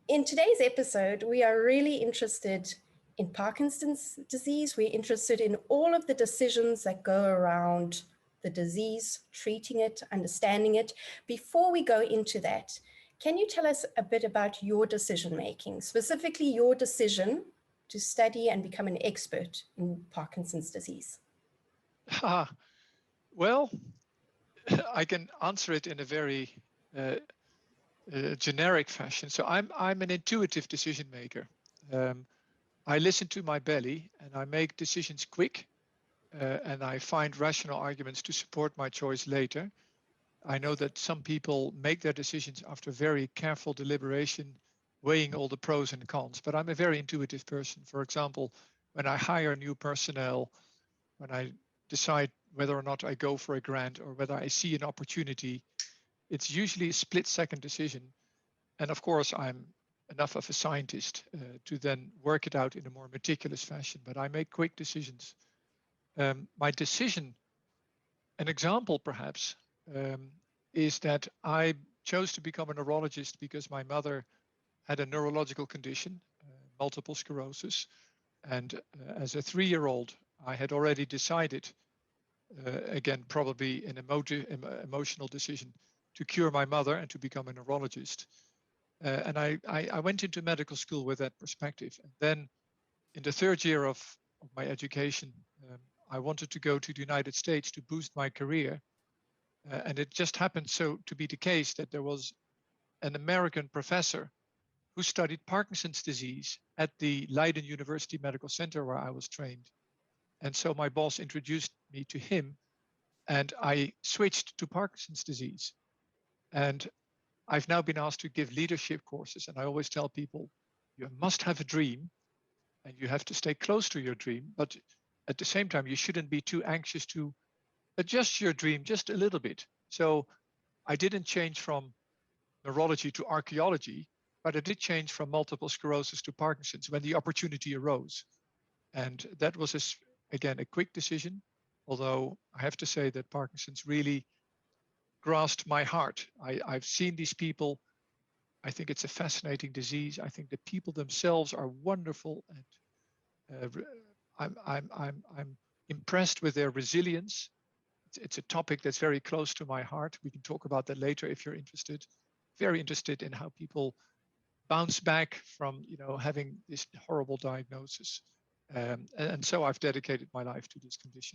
In today's episode, we are really interested in Parkinson's disease. We're interested in all of the decisions that go around the disease, treating it, understanding it. Before we go into that, can you tell us a bit about your decision-making, specifically your decision to study and become an expert in Parkinson's disease? Well, I can answer it in a very generic fashion. So I'm an intuitive decision maker. I listen to my belly and I make decisions quick, and I find rational arguments to support my choice later. I know that some people make their decisions after very careful deliberation, weighing all the pros and cons, but I'm a very intuitive person. For example, when I hire new personnel, when I decide whether or not I go for a grant or whether I see an opportunity, it's usually a split-second decision. And of course, I'm enough of a scientist to then work it out in a more meticulous fashion, but I make quick decisions. My decision, an example perhaps, is that I chose to become a neurologist because my mother had a neurological condition, multiple sclerosis. And as a 3-year-old, I had already decided, again, probably an emotional decision, to cure my mother and to become a neurologist. And I went into medical school with that perspective. And then in the 3rd year of my education, I wanted to go to the United States to boost my career. And it just happened so to be the case that there was an American professor who studied Parkinson's disease at the Leiden University Medical Center where I was trained. And so my boss introduced me to him and I switched to Parkinson's disease. And I've now been asked to give leadership courses. And I always tell people, you must have a dream and you have to stay close to your dream. But at the same time, you shouldn't be too anxious to adjust your dream just a little bit. So I didn't change from neurology to archaeology, but I did change from multiple sclerosis to Parkinson's when the opportunity arose. And that was, again, a quick decision, although I have to say that Parkinson's really grasped my heart. I've seen these people. I think it's a fascinating disease. I think the people themselves are wonderful, and I'm impressed with their resilience. It's a topic that's very close to my heart. We can talk about that later if you're interested. Very interested in how people bounce back from having this horrible diagnosis. And so I've dedicated my life to this condition.